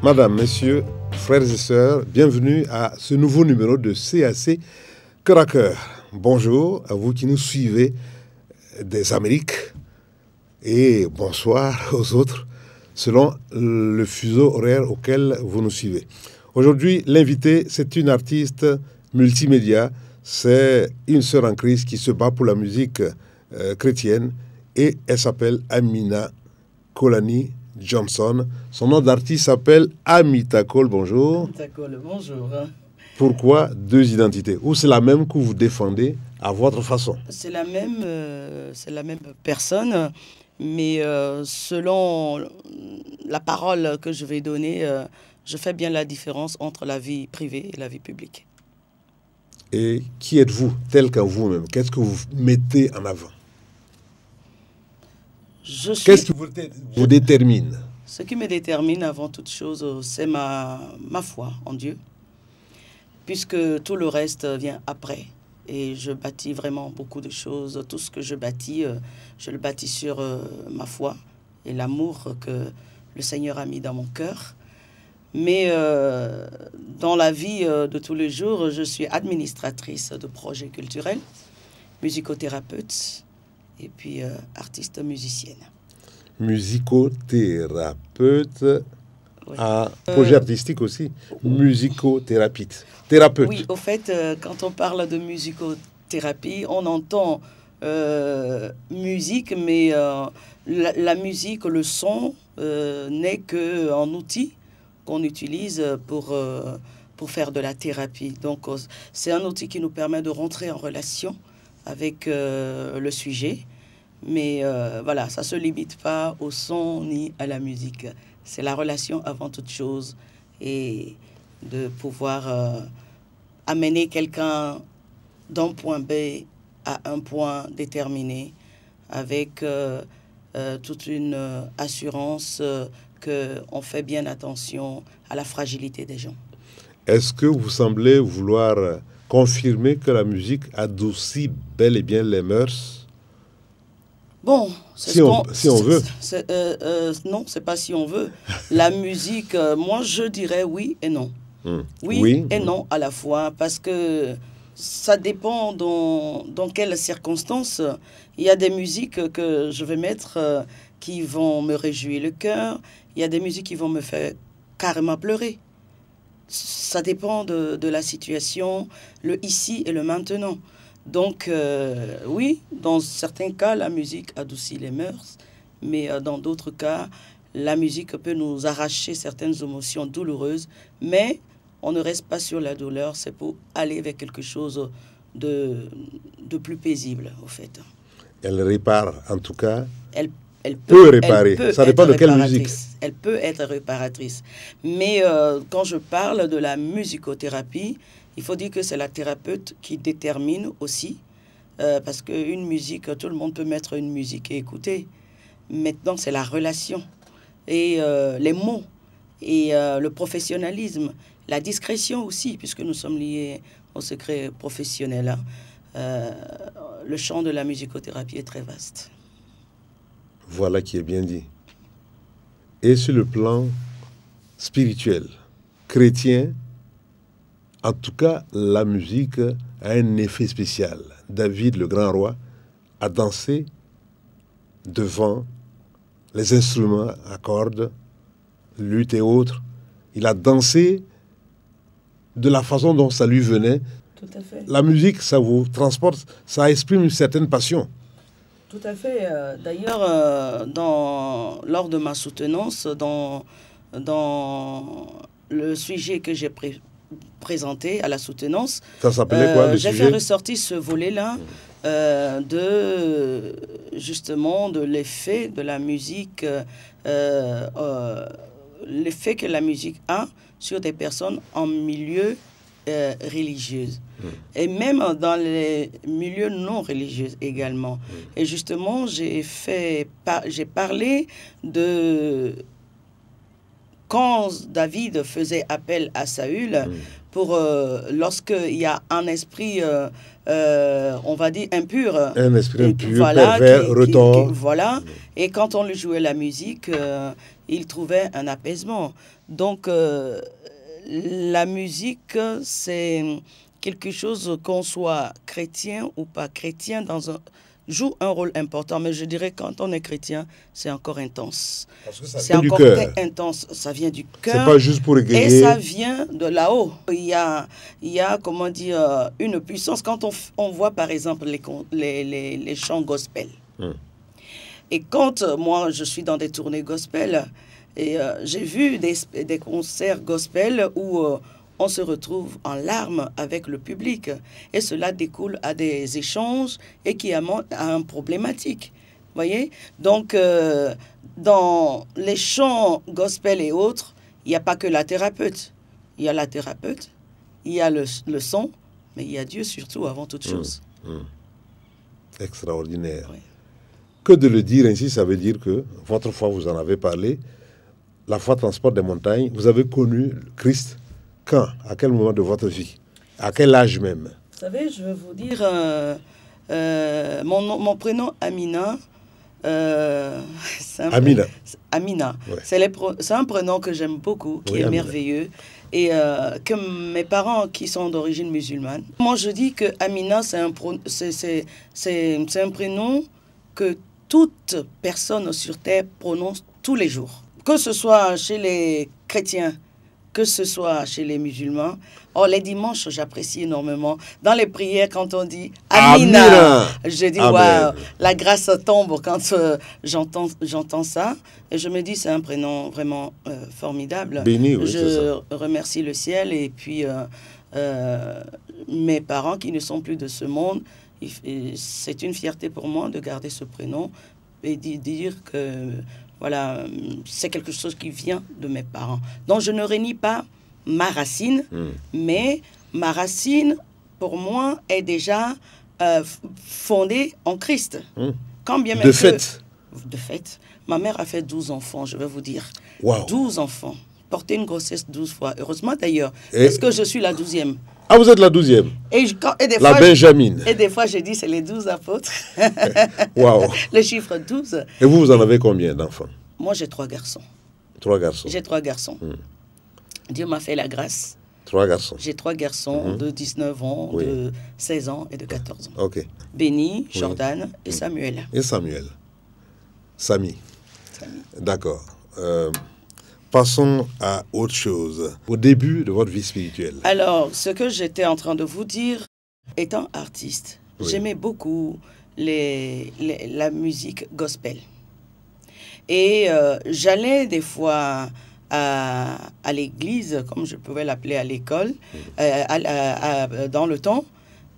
Madame, Messieurs, frères et sœurs, bienvenue à ce nouveau numéro de CAC Cœur à Cœur. Bonjour à vous qui nous suivez des Amériques et bonsoir aux autres selon le fuseau horaire auquel vous nous suivez. Aujourd'hui, l'invité, c'est une artiste multimédia, c'est une sœur en Christ qui se bat pour la musique chrétienne et elle s'appelle Amina Kolani Johnson. Son nom d'artiste s'appelle Amita Cole. Bonjour. Amita Cole, bonjour. Pourquoi deux identités? Ou c'est la même que vous défendez à votre façon? C'est la même personne, mais selon la parole que je vais donner, je fais bien la différence entre la vie privée et la vie publique. Et qui êtes-vous, tel que vous-même? Qu'est-ce que vous mettez en avant? Qu'est-ce qui vous détermine? Ce qui me détermine avant toute chose, c'est ma foi en Dieu, puisque tout le reste vient après. Et je bâtis vraiment beaucoup de choses. Tout ce que je bâtis, je le bâtis sur ma foi et l'amour que le Seigneur a mis dans mon cœur. Mais dans la vie de tous les jours, je suis administratrice de projets culturels, musicothérapeute et puis artiste musicienne. Musicothérapeute, oui. Projet artistique aussi, musicothérapeute. Thérapeute. Oui, au fait, quand on parle de musicothérapie, on entend musique, mais la musique, le son, n'est qu'un outil qu'on utilise pour faire de la thérapie. Donc, c'est un outil qui nous permet de rentrer en relation avec le sujet. Mais voilà, ça ne se limite pas au son ni à la musique. C'est la relation avant toute chose et de pouvoir amener quelqu'un d'un point B à un point déterminé avec toute une assurance qu'on fait bien attention à la fragilité des gens. Est-ce que vous semblez vouloir confirmer que la musique adoucit bel et bien les mœurs? Bon, si on veut. Non, c'est pas si on veut. La musique, moi je dirais oui et non. Oui et non à la fois, parce que ça dépend dans quelles circonstances. Il y a des musiques que je vais mettre qui vont me réjouir le cœur. Il y a des musiques qui vont me faire carrément pleurer. Ça dépend de la situation, le ici et le maintenant. Donc, oui, dans certains cas, la musique adoucit les mœurs, mais dans d'autres cas, la musique peut nous arracher certaines émotions douloureuses, mais on ne reste pas sur la douleur, c'est pour aller vers quelque chose de plus paisible, au fait. Elle répare, en tout cas. Elle peut réparer. Ça dépend de quelle musique. Elle peut être réparatrice. Mais quand je parle de la musicothérapie, il faut dire que c'est la thérapeute qui détermine aussi, parce qu'une musique, tout le monde peut mettre une musique et écouter. Maintenant, c'est la relation et les mots et le professionnalisme, la discrétion aussi, puisque nous sommes liés au secret professionnel. Le champ de la musicothérapie est très vaste. Voilà qui est bien dit. Et sur le plan spirituel, chrétien, en tout cas, la musique a un effet spécial. David, le grand roi, a dansé devant les instruments à cordes, luth et autres. Il a dansé de la façon dont ça lui venait. Tout à fait. La musique, ça vous transporte, ça exprime une certaine passion. Tout à fait. D'ailleurs, lors de ma soutenance, dans le sujet que j'ai présenté à la soutenance, ça s'appelait quoi, le j'ai sujet? fait ressortir ce volet-là de l'effet de la musique, l'effet que la musique a sur des personnes en milieu religieux. Et même dans les milieux non religieux également. Et justement, j'ai parlé de quand David faisait appel à Saül pour lorsqu'il y a un esprit, on va dire, impur. Un esprit impur, voilà, pervers, retors. Voilà. Et quand on lui jouait la musique, il trouvait un apaisement. Donc, la musique, c'est quelque chose, qu'on soit chrétien ou pas chrétien, joue un rôle important. Mais je dirais quand on est chrétien, c'est encore intense. C'est encore très intense. Ça vient du cœur. C'est pas juste pour égayer. Et ça vient de là-haut. Il y a, comment dire, une puissance. Quand on voit, par exemple, les chants gospel. Et quand moi, je suis dans des tournées gospel, et j'ai vu des concerts gospel où on se retrouve en larmes avec le public. Et cela découle à des échanges et qui amène à une problématique. Voyez? Donc, dans les chants gospel et autres, il n'y a pas que la thérapeute. Il y a la thérapeute, il y a le son, mais il y a Dieu surtout avant toute chose. Extraordinaire. Oui. Que de le dire ainsi, ça veut dire que, votre foi, vous en avez parlé, la foi transporte des montagnes. Vous avez connu Christ quand? À quel moment de votre vie? À quel âge même? Vous savez, je vais vous dire, mon prénom Amina. Amina. Amina. Ouais. C'est un prénom que j'aime beaucoup, qui est merveilleux. Et que mes parents, qui sont d'origine musulmane, moi je dis que Amina, c'est un prénom que toute personne sur Terre prononce tous les jours. Que ce soit chez les chrétiens, que ce soit chez les musulmans. Oh, les dimanches, j'apprécie énormément. Dans les prières, quand on dit Amina, je dis, waouh, la grâce tombe quand j'entends ça. Et je me dis, c'est un prénom vraiment formidable. Béni, oui, je remercie le ciel et puis mes parents qui ne sont plus de ce monde. C'est une fierté pour moi de garder ce prénom et de dire que voilà, c'est quelque chose qui vient de mes parents. Donc je ne renie pas ma racine, mais ma racine, pour moi, est déjà fondée en Christ. Quand bien même de fait. De fait. Ma mère a fait 12 enfants, je vais vous dire. Wow. 12 enfants. Porter une grossesse 12 fois. Heureusement d'ailleurs, parce que je suis la 12e. Ah, vous êtes la 12e. Et des la fois, Benjamine. Et des fois, je dis c'est les 12 apôtres. Wow. Le chiffre 12. Et vous en avez combien d'enfants? Moi, j'ai 3 garçons. 3 garçons. J'ai 3 garçons. Dieu m'a fait la grâce. 3 garçons. J'ai 3 garçons de 19 ans, de 16 ans et de 14 ans. Ok. Béni, Jordan et Samuel. Et Samuel. Samy. D'accord. Passons à autre chose. Au début de votre vie spirituelle. Alors, ce que j'étais en train de vous dire, étant artiste, j'aimais beaucoup la musique gospel. Et j'allais des fois à l'église, comme je pouvais l'appeler à l'école, dans le temps.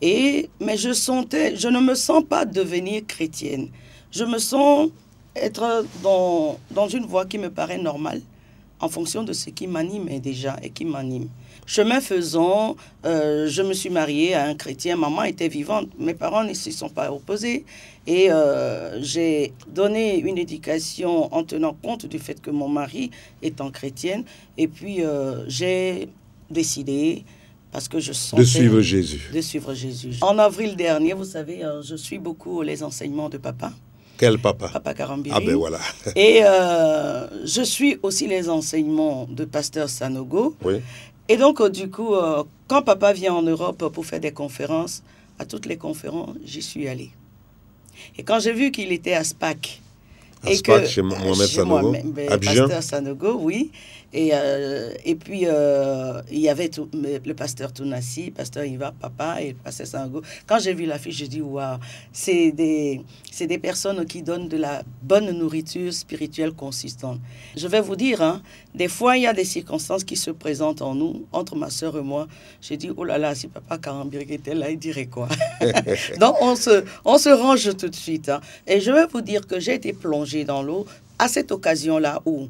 Mais je ne me sens pas devenir chrétienne. Je me sens être dans une voie qui me paraît normale, en fonction de ce qui m'anime déjà et qui m'anime. Chemin faisant, je me suis mariée à un chrétien. Maman était vivante. Mes parents ne s'y sont pas opposés. Et j'ai donné une éducation en tenant compte du fait que mon mari étant chrétienne. Et puis, j'ai décidé, parce que je sentais... De suivre Jésus. De suivre Jésus. En avril dernier, vous savez, je suis beaucoup les enseignements de papa. Quel papa? Papa Karambiri. Ah ben voilà. Et je suis aussi les enseignements de pasteur Sanogo. Oui. Et donc, du coup, quand papa vient en Europe pour faire des conférences, à toutes les conférences, j'y suis allée. Et quand j'ai vu qu'il était à SPAC, chez Mohamed Sanogo, Abidjan. Pasteur Sanogo, oui. Et puis, il y avait le pasteur Tounassi, pasteur Iva, papa et le pasteur Sanogo. Quand j'ai vu l'affiche, j'ai dit, waouh, c'est des personnes qui donnent de la bonne nourriture spirituelle consistante. Je vais vous dire, hein, des fois, il y a des circonstances qui se présentent en nous, entre ma soeur et moi. J'ai dit, oh là là, si papa Karambiri était là, il dirait quoi? Donc, on se range tout de suite. Hein. Et je vais vous dire que j'ai été plongée dans l'eau à cette occasion-là où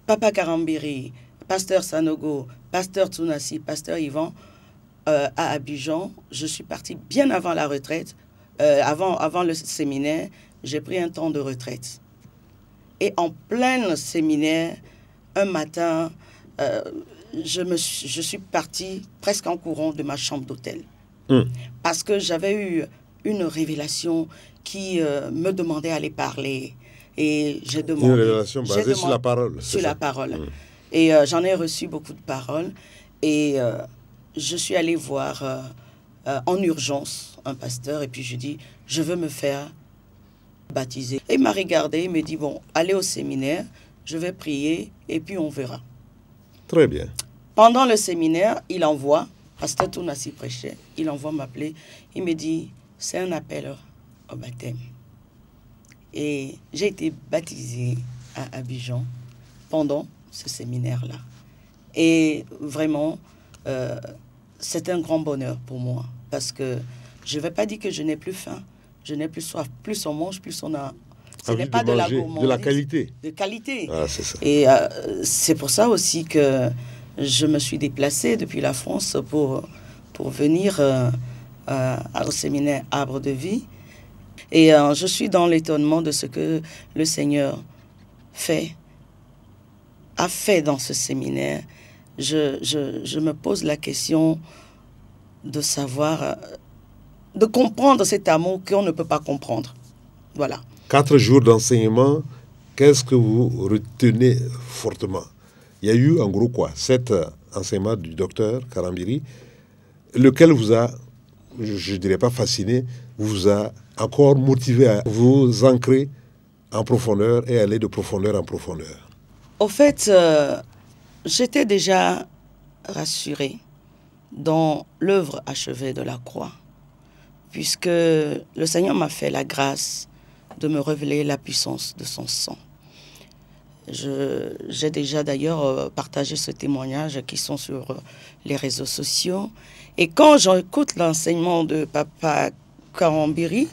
Papa Karambiri, pasteur Sanogo, pasteur Tounassi, pasteur Yvan, à Abidjan, je suis partie bien avant la retraite, avant le séminaire, j'ai pris un temps de retraite. Et en plein séminaire, un matin, je suis partie presque en courant de ma chambre d'hôtel. Parce que j'avais eu une révélation qui me demandait à aller parler. Et j'ai demandé... Une révélation basée sur la parole. Sur la parole. Et j'en ai reçu beaucoup de paroles. Et je suis allée voir en urgence un pasteur. Et puis je dis, je veux me faire baptiser. Et il m'a regardé, il m'a dit, bon, allez au séminaire, je vais prier et puis on verra. Très bien. Pendant le séminaire, il envoie, pasteur Tounassi prêchait, il envoie m'appeler, il me dit, c'est un appel au baptême. Et j'ai été baptisée à Abidjan pendant ce séminaire-là. Et vraiment, c'est un grand bonheur pour moi, parce que je ne vais pas dire que je n'ai plus faim, je n'ai plus soif. Plus on mange, plus on a... Ce n'est pas de la gourmandise. De la qualité. De qualité. Ah, c'est ça. Et c'est pour ça aussi que je me suis déplacée depuis la France pour venir au séminaire Arbre de Vie. Et je suis dans l'étonnement de ce que le Seigneur a fait dans ce séminaire. Je me pose la question de savoir, de comprendre cet amour qu'on ne peut pas comprendre. Voilà. 4 jours d'enseignement, qu'est-ce que vous retenez fortement? Il y a eu en gros quoi? 7 enseignements du docteur Karambiri, lequel vous a, je ne dirais pas fasciné, vous a encore motivé à vous ancrer en profondeur et aller de profondeur en profondeur. Au fait, j'étais déjà rassurée dans l'œuvre achevée de la croix, puisque le Seigneur m'a fait la grâce de me révéler la puissance de son sang. J'ai déjà d'ailleurs partagé ce témoignage qui sont sur les réseaux sociaux. Et quand j'écoute l'enseignement de Papa Karambiri,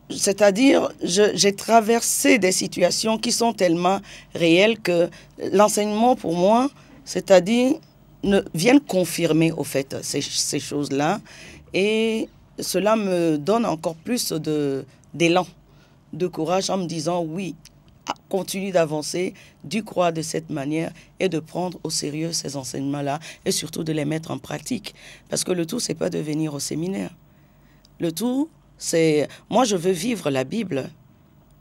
c'est-à-dire j'ai traversé des situations qui sont tellement réelles que l'enseignement pour moi, c'est-à-dire viennent confirmer au fait ces choses-là. Et cela me donne encore plus d'élan, de courage en me disant oui, continue d'avancer, d'y croire de cette manière et de prendre au sérieux ces enseignements-là et surtout de les mettre en pratique. Parce que le tout, c'est pas de venir au séminaire. Le tout, c'est... Moi, je veux vivre la Bible.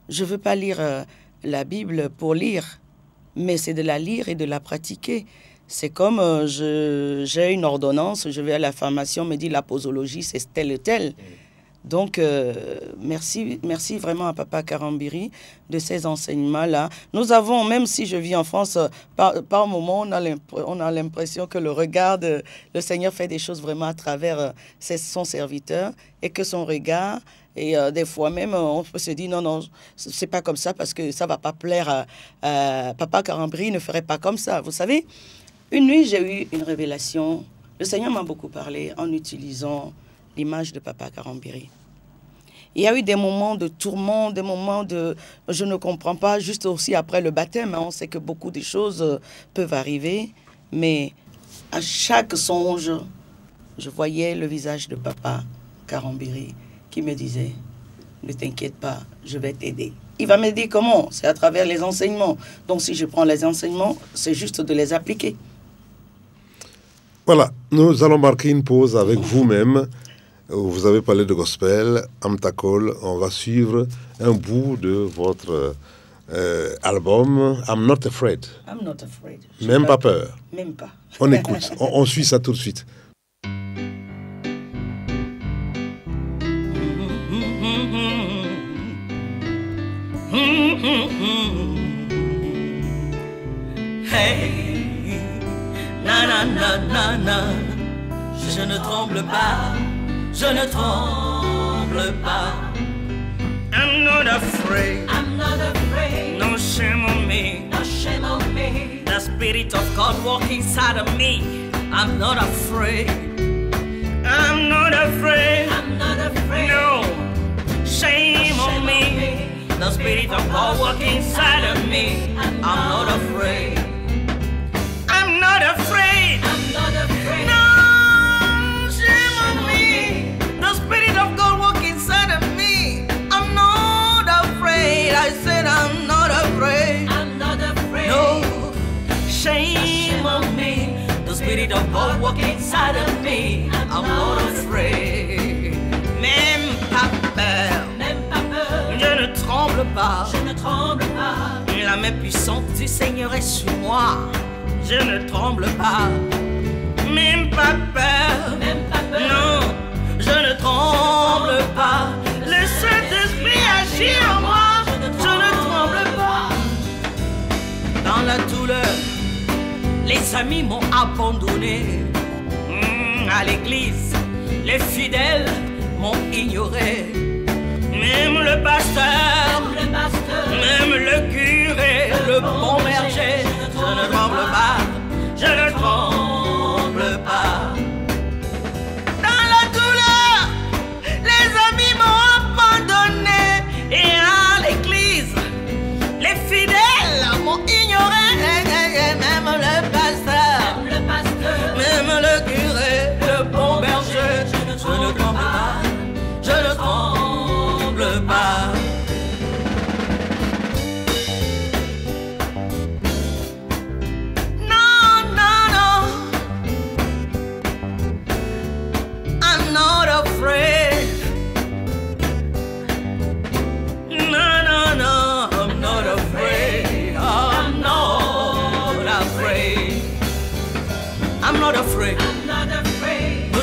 Je veux pas lire la Bible pour lire, mais c'est de la lire et de la pratiquer. C'est comme j'ai une ordonnance, je vais à la pharmacie, on me dit la posologie, c'est tel et tel. Donc, merci vraiment à Papa Karambiri de ces enseignements-là. Nous avons, même si je vis en France, par moment, on a l'impression que le regard de le Seigneur fait des choses vraiment à travers son serviteur et que son regard, et des fois même, on peut se dire non, c'est pas comme ça parce que ça va pas plaire à Papa Karambiri ne ferait pas comme ça. Vous savez, une nuit, j'ai eu une révélation. Le Seigneur m'a beaucoup parlé en utilisant l'image de Papa Karambiri. Il y a eu des moments de tourment, des moments de « je ne comprends pas », juste aussi après le baptême. Hein, on sait que beaucoup de choses peuvent arriver, mais à chaque songe, je voyais le visage de Papa Karambiri qui me disait « ne t'inquiète pas, je vais t'aider ». Il va m'aider comment? C'est à travers les enseignements. Donc si je prends les enseignements, c'est juste de les appliquer. Voilà, nous allons marquer une pause avec vous-même. Vous avez parlé de gospel, Amtakol. On va suivre un bout de votre album I'm Not Afraid. I'm not afraid. Même pas peur. Même pas. On écoute, on suit ça tout de suite. Hey, na na na na na, je ne tremble pas. Je ne tremble pas. I'm not afraid. I'm not afraid. No shame on me. No shame on me. The Spirit of God walking inside of me. I'm not afraid. I'm not afraid. I'm not afraid. No shame on me. The Spirit of God walking inside of me. I'm not afraid. I'm not afraid. I'm not afraid. No. I said I'm not afraid. I'm not afraid. No shame walk inside of me, I'm not afraid. Même pas peur, je ne tremble pas, la main puissante du Seigneur est sur moi, je ne tremble pas. Même pas peur, non, je ne tremble pas. Le Saint-Esprit agit en moi, je ne tremble pas. Dans la douleur, les amis m'ont abandonné. À l'église, les fidèles m'ont ignoré. Même le pasteur, même le curé, le bon berger, je ne tremble pas, je ne tremble pas. Dans la douleur, les amis m'ont abandonné. Et à l'église, les fidèles m'ont ignoré. Même le pasteur, même le curé, le bon berger, je ne tremble pas, je ne tremble pas.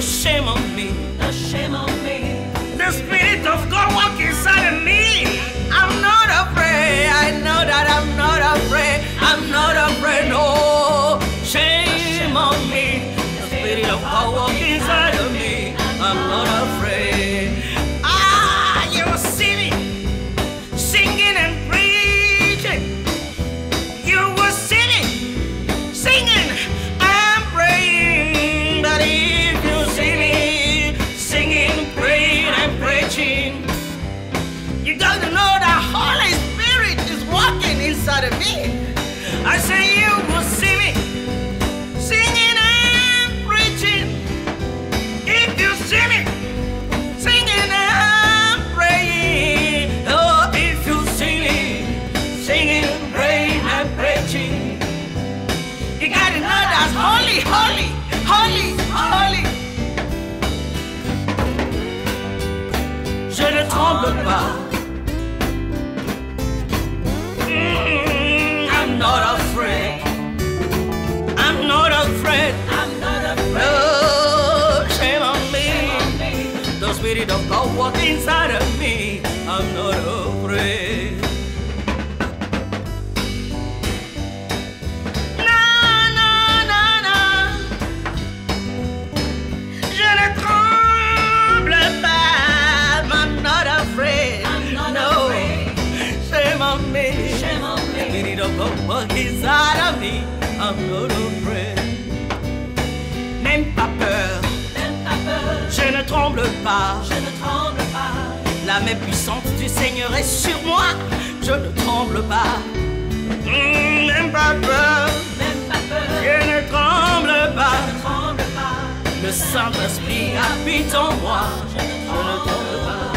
Shame on me, the shame on me. The Spirit of God walk inside of me. I'm not afraid, I know that I'm not afraid. I'm not afraid, no. Shame on me. The Spirit of God walk inside of me. I'm not afraid. Ah, you see me singing and preaching. You were singing and praying, but you got to know that Holy Spirit is walking inside of me. I say you will see me singing and preaching. If you see me singing and praying, oh, if you see me singing, praying and preaching, you got to know that's holy, holy, holy, holy. Je ne tremble pas. I'm not afraid. I'm not afraid. I'm not afraid. No, shame on me. The Spirit of God walk inside of me. I'm not afraid. Walk inside of me, I'm not afraid. Même pas peur, je ne tremble pas, La main puissante du Seigneur est sur moi, je ne tremble pas. Même pas peur, je ne tremble pas. Le Saint-Esprit habite en moi, je ne tremble pas.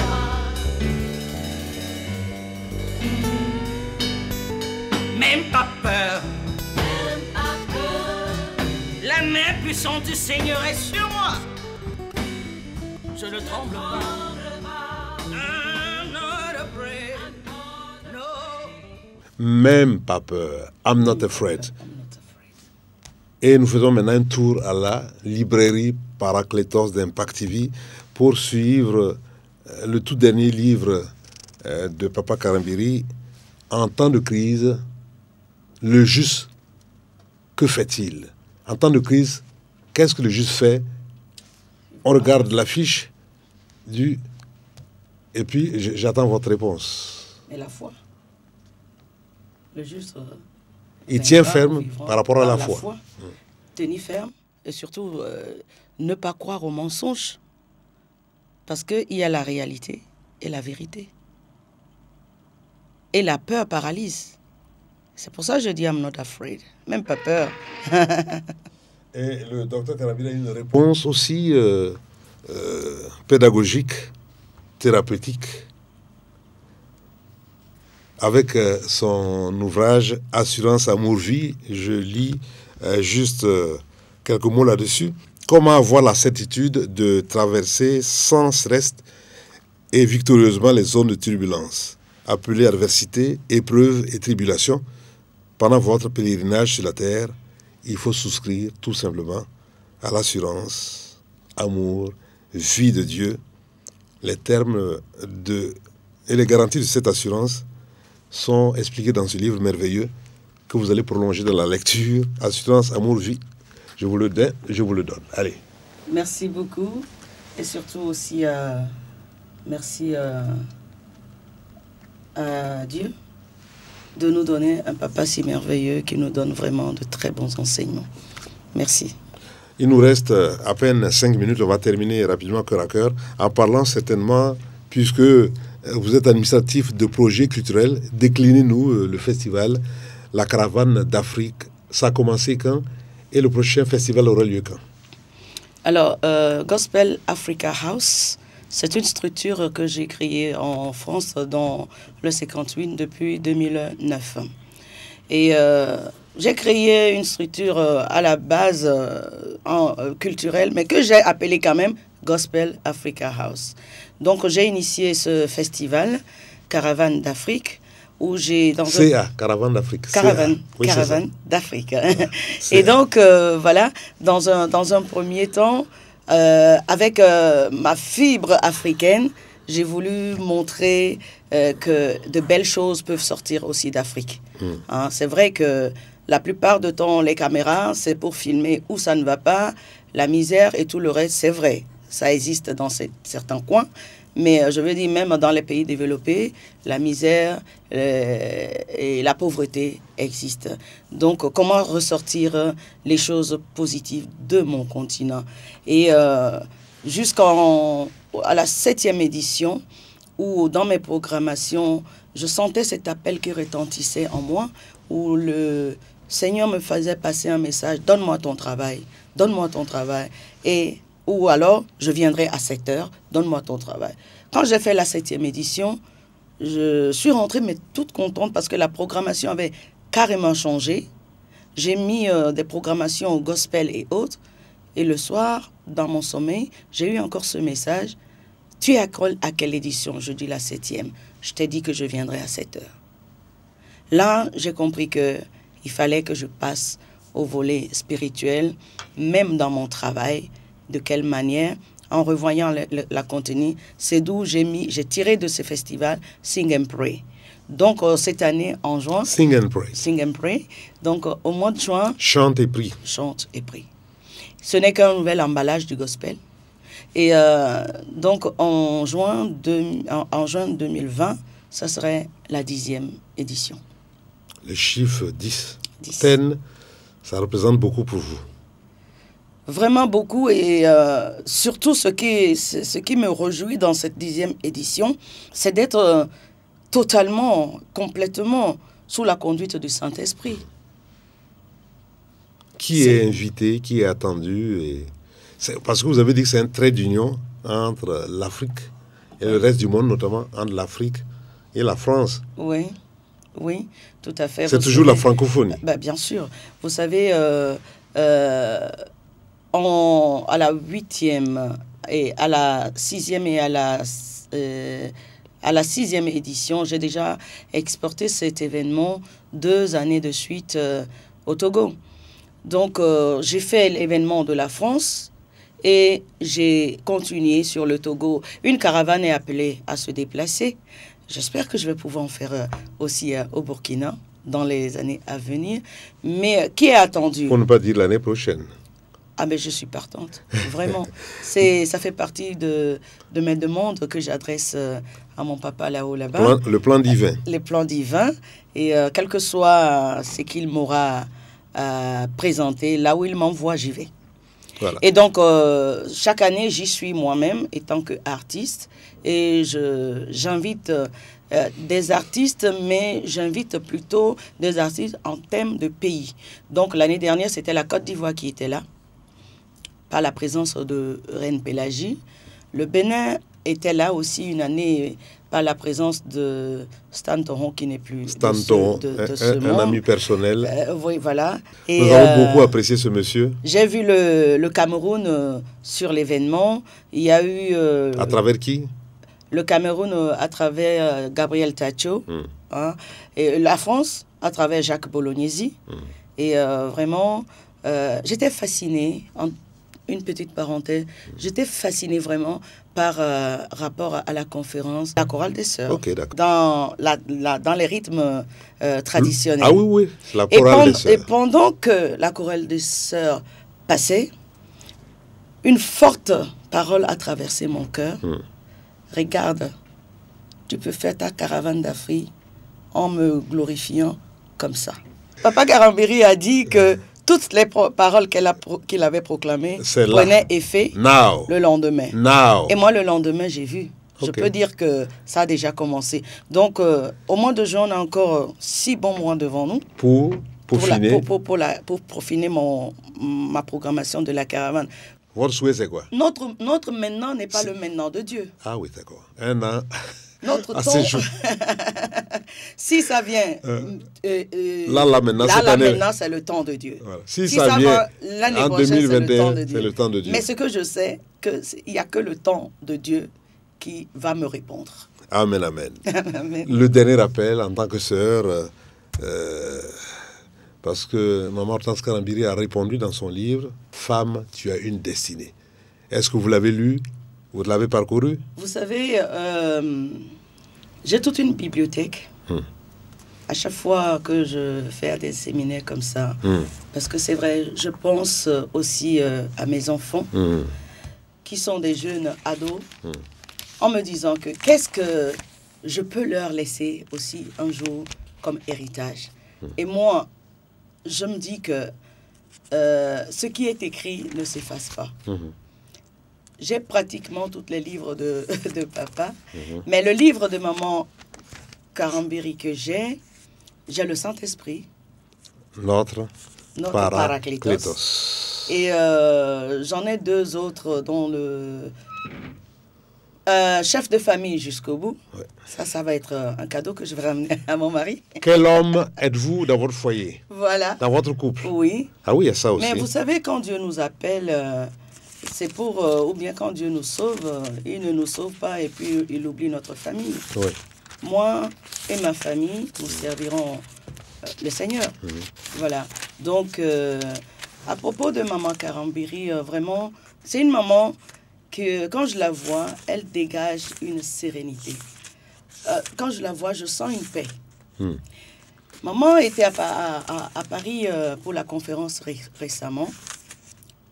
Même pas peur. La main puissante du Seigneur est sur moi. Je ne tremble pas. I'm not afraid. No. Même pas peur. I'm not afraid. Et nous faisons maintenant un tour à la librairie Paraclétos d'Impact TV pour suivre le tout dernier livre de Papa Karambiri, En temps de crise. Le juste, que fait-il? En temps de crise, qu'est-ce que le juste fait? On regarde l'affiche et puis j'attends votre réponse. Et la foi. Le juste... il tient ferme par rapport à la foi. Tenir ferme et surtout ne pas croire aux mensonges. Parce qu'il y a la réalité et la vérité. Et la peur paralyse. C'est pour ça que je dis I'm not afraid. Même pas peur. Et le docteur Karambiri a une réponse aussi pédagogique, thérapeutique, avec son ouvrage Assurance Amour Vie. Je lis juste quelques mots là-dessus. Comment avoir la certitude de traverser sans stress et victorieusement les zones de turbulence, appelées adversité, épreuves et tribulations? Pendant votre pèlerinage sur la terre, il faut souscrire tout simplement à l'assurance, amour, vie de Dieu. Les termes et les garanties de cette assurance sont expliqués dans ce livre merveilleux que vous allez prolonger dans la lecture. Assurance, amour, vie. Je vous le donne. Allez. Merci beaucoup. Et surtout aussi, merci à Dieu de nous donner un papa si merveilleux qui nous donne vraiment de très bons enseignements. Merci. Il nous reste à peine 5 minutes. On va terminer rapidement cœur à cœur en parlant certainement, puisque vous êtes administratif de projets culturels, déclinez-nous le festival La Caravane d'Afrique. Ça a commencé quand? Et le prochain festival aura lieu quand? Alors, Gospel Africa House, c'est une structure que j'ai créée en France dans le 58 depuis 2009. Et j'ai créé une structure à la base culturelle, mais que j'ai appelée quand même Gospel Africa House. Donc, j'ai initié ce festival, Caravane d'Afrique, où j'ai... Caravane d'Afrique. Caravane d'Afrique. Et donc, voilà, dans un premier temps, avec ma fibre africaine, j'ai voulu montrer que de belles choses peuvent sortir aussi d'Afrique. Hein, c'est vrai que la plupart du temps, les caméras, c'est pour filmer où ça ne va pas, la misère et tout le reste, c'est vrai. Ça existe dans certains coins. Mais je veux dire, même dans les pays développés, la misère et la pauvreté existent. Donc, comment ressortir les choses positives de mon continent? Et jusqu'à la 7e édition, où dans mes programmations, je sentais cet appel qui retentissait en moi, où le Seigneur me faisait passer un message, « Donne-moi ton travail, donne-moi ton travail. » Ou alors, je viendrai à 7 heures, donne-moi ton travail. Quand j'ai fait la 7e édition, je suis rentrée, mais toute contente parce que la programmation avait carrément changé. J'ai mis des programmations au gospel et autres. Et le soir, dans mon sommeil, j'ai eu encore ce message. Tu es à quelle édition? Je dis la 7e. Je t'ai dit que je viendrai à 7 heures. Là, j'ai compris qu'il fallait que je passe au volet spirituel, même dans mon travail. De quelle manière? En revoyant la contenu, c'est d'où j'ai tiré de ce festival Sing and Pray. Donc, cette année, en juin... Sing and Pray. Sing and Pray. Donc, au mois de juin... Chante et prie. Chante et prie. Ce n'est qu'un nouvel emballage du gospel. Et donc, en juin 2020, ça serait la 10e édition. Le chiffre 10. 10. Ça représente beaucoup pour vous. Vraiment beaucoup, et surtout ce qui me réjouit dans cette 10e édition, c'est d'être totalement, complètement sous la conduite du Saint-Esprit. Qui est invité, qui est attendu parce que vous avez dit que c'est un trait d'union entre l'Afrique et le reste du monde, notamment entre l'Afrique et la France. Oui, oui, tout à fait. C'est toujours la francophonie. Ben, bien sûr. Vous savez... à la 8e et à la 6e et à la 6e édition, j'ai déjà exporté cet événement 2 années de suite au Togo. Donc, j'ai fait l'événement de la France et j'ai continué sur le Togo. Une caravane est appelée à se déplacer. J'espère que je vais pouvoir en faire aussi au Burkina dans les années à venir. Mais qui est attendu? Pour ne pas dire l'année prochaine. Ah, mais je suis partante, vraiment. Ça fait partie de mes demandes que j'adresse à mon papa là-haut, là-bas. Le plan divin. Les plans divins. Et quel que soit ce qu'il m'aura présenté, là où il m'envoie, j'y vais. Voilà. Et donc, chaque année, j'y suis moi-même, étant qu'artiste. Et j'invite des artistes, mais j'invite plutôt des artistes en thème de pays. Donc, l'année dernière, c'était la Côte d'Ivoire qui était là, par la présence de Reine Pélagie. Le Bénin était là aussi une année par la présence de Stan Toron, qui n'est plus Stan Toron, un ami personnel. Oui, voilà. Et, nous avons beaucoup apprécié ce monsieur. J'ai vu le Cameroun sur l'événement. Il y a eu... à travers qui? Le Cameroun à travers Gabriel Tacho. Hein, et la France à travers Jacques Bolognesi. Et vraiment, j'étais fascinée, une petite parenthèse, j'étais fascinée vraiment par rapport à la conférence, la chorale des sœurs, okay, dans les rythmes traditionnels. Ah oui, oui, la chorale des sœurs. Et pendant que la chorale des sœurs passait, une forte parole a traversé mon cœur. Regarde, tu peux faire ta caravane d'Afrique en me glorifiant comme ça. Papa Karambiri a dit que toutes les paroles qu'il avait proclamées prenaient effet le lendemain. Et moi, le lendemain, j'ai vu. Je peux dire que ça a déjà commencé. Donc, au mois de juin, on a encore 6 bons mois devant nous. Pour peaufiner ma programmation de la caravane. Votre souhait, c'est quoi? Notre maintenant n'est pas le maintenant de Dieu. Ah oui, d'accord. Un an. Notre temps. Si ça vient. Là, maintenant, c'est le temps de Dieu. Voilà. Si ça vient l'année en prochaine, 2021, c'est le temps de Dieu. Mais ce que je sais, il n'y a que le temps de Dieu qui va me répondre. Amen, amen. Amen. Le dernier appel en tant que sœur, parce que Maman Hortense Karambiri a répondu dans son livre « Femme, tu as une destinée ». Est-ce que vous l'avez lu? Vous l'avez parcouru? Vous savez, j'ai toute une bibliothèque. À chaque fois que je fais des séminaires comme ça, parce que c'est vrai, je pense aussi à mes enfants qui sont des jeunes ados, en me disant que qu'est-ce que je peux leur laisser aussi un jour comme héritage. Et moi, je me dis que ce qui est écrit ne s'efface pas. J'ai pratiquement tous les livres de papa, mais le livre de maman Karambiri que j'ai le Saint-Esprit. Notre Paraclétos. Et j'en ai 2 autres, dont le chef de famille jusqu'au bout. Ouais. Ça va être un cadeau que je vais ramener à mon mari. Quel homme êtes-vous dans votre foyer? Voilà. Dans votre couple? Oui. Ah oui, il y a ça aussi. Mais vous savez, quand Dieu nous appelle, c'est pour... ou bien quand Dieu nous sauve, il ne nous sauve pas et puis il oublie notre famille. Oui. Moi et ma famille, nous servirons le Seigneur. Voilà. Donc, à propos de Maman Karambiri, vraiment, c'est une maman que, quand je la vois, elle dégage une sérénité. Quand je la vois, je sens une paix. Maman était à Paris pour la conférence récemment.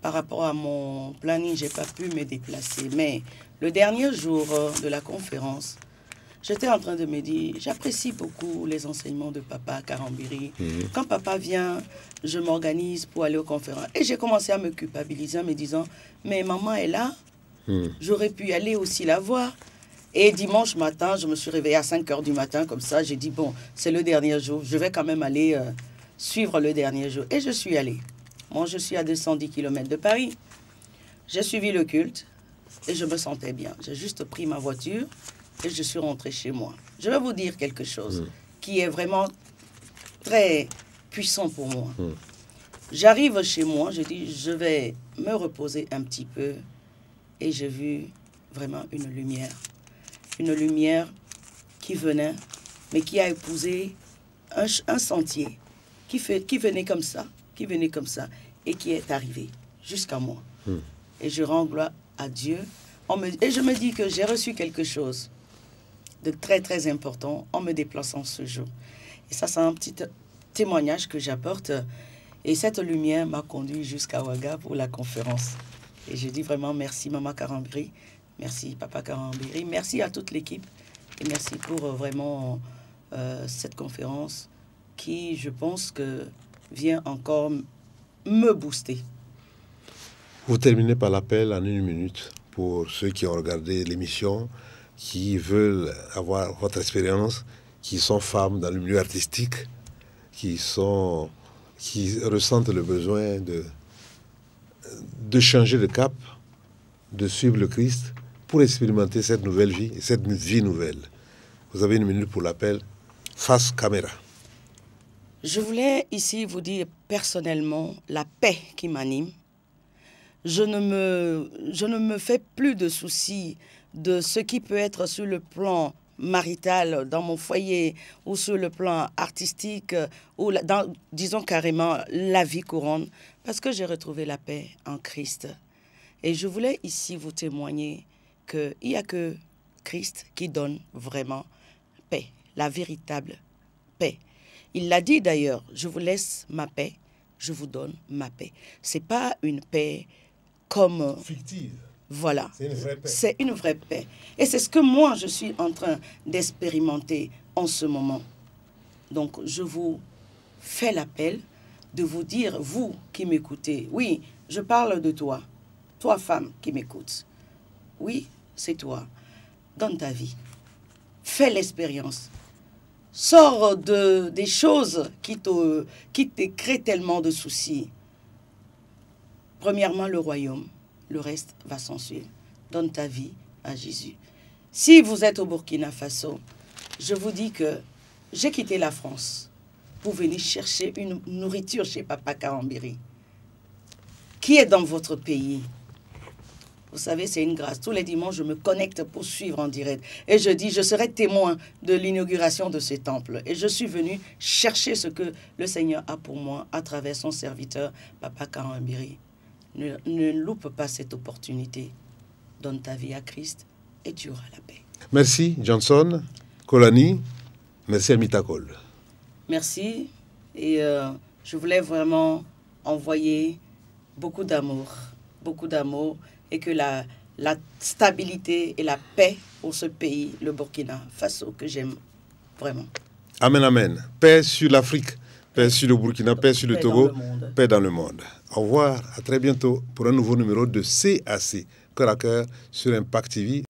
Par rapport à mon planning, je n'ai pas pu me déplacer. Mais le dernier jour de la conférence, j'étais en train de me dire, j'apprécie beaucoup les enseignements de Papa Karambiri. Quand Papa vient, je m'organise pour aller aux conférences. Et j'ai commencé à me culpabiliser en me disant, mais maman est là, j'aurais pu aller aussi la voir. Et dimanche matin, je me suis réveillée à 5 h du matin, comme ça, j'ai dit, bon, c'est le dernier jour, je vais quand même aller suivre le dernier jour. Et je suis allée. Moi, je suis à 210 km de Paris. J'ai suivi le culte et je me sentais bien. J'ai juste pris ma voiture et je suis rentrée chez moi. Je vais vous dire quelque chose qui est vraiment très puissant pour moi. J'arrive chez moi, je dis, je vais me reposer un petit peu et j'ai vu vraiment une lumière. Une lumière qui venait, mais qui a épousé un sentier, qui venait comme ça, et qui est arrivé jusqu'à moi. Et je rends gloire à Dieu. Et je me dis que j'ai reçu quelque chose de très, très important en me déplaçant ce jour. Et ça, c'est un petit témoignage que j'apporte. Et cette lumière m'a conduit jusqu'à Ouaga pour la conférence. Et je dis vraiment merci, Maman Karambiri. Merci, Papa Karambiri. Merci à toute l'équipe. Et merci pour vraiment cette conférence qui, je pense que vient encore me booster. Vous terminez par l'appel en 1 minute pour ceux qui ont regardé l'émission, qui veulent avoir votre expérience, qui sont femmes dans le milieu artistique, qui ressentent le besoin de changer de cap, de suivre le Christ pour expérimenter cette nouvelle vie, cette vie nouvelle. Vous avez une minute pour l'appel face caméra. Je voulais ici vous dire personnellement la paix qui m'anime. Je ne me fais plus de soucis de ce qui peut être sur le plan marital dans mon foyer ou sur le plan artistique ou disons carrément la vie courante parce que j'ai retrouvé la paix en Christ. Et je voulais ici vous témoigner qu'il n'y a que Christ qui donne vraiment paix, la véritable paix. Il l'a dit d'ailleurs, je vous laisse ma paix, je vous donne ma paix. Ce n'est pas une paix comme... fictive. Voilà. C'est une vraie paix. C'est une vraie paix. Et c'est ce que moi, je suis en train d'expérimenter en ce moment. Donc, je vous fais l'appel de vous dire, vous qui m'écoutez, oui, je parle de toi, toi femme qui m'écoute. Oui, c'est toi. Donne ta vie. Fais l'expérience. Sors des choses qui te créent tellement de soucis. Premièrement, le royaume. Le reste va s'en suivre. Donne ta vie à Jésus. Si vous êtes au Burkina Faso, je vous dis que j'ai quitté la France pour venir chercher une nourriture chez Papa Kawambiri. Qui est dans votre pays? Vous savez, c'est une grâce. Tous les dimanches, je me connecte pour suivre en direct. Et je dis, je serai témoin de l'inauguration de ce temple. Et je suis venu chercher ce que le Seigneur a pour moi à travers son serviteur, Papa Kawambiri. Ne loupe pas cette opportunité. Donne ta vie à Christ et tu auras la paix. Merci Johnson, Kolani, merci Amita Cole. Merci. Et je voulais vraiment envoyer beaucoup d'amour et que la stabilité et la paix pour ce pays, le Burkina Faso, que j'aime vraiment. Amen, amen. Paix sur l'Afrique, paix sur le Burkina, paix sur le Togo, paix dans le monde. Au revoir, à très bientôt pour un nouveau numéro de CAC, Cœur à Cœur sur Impact TV.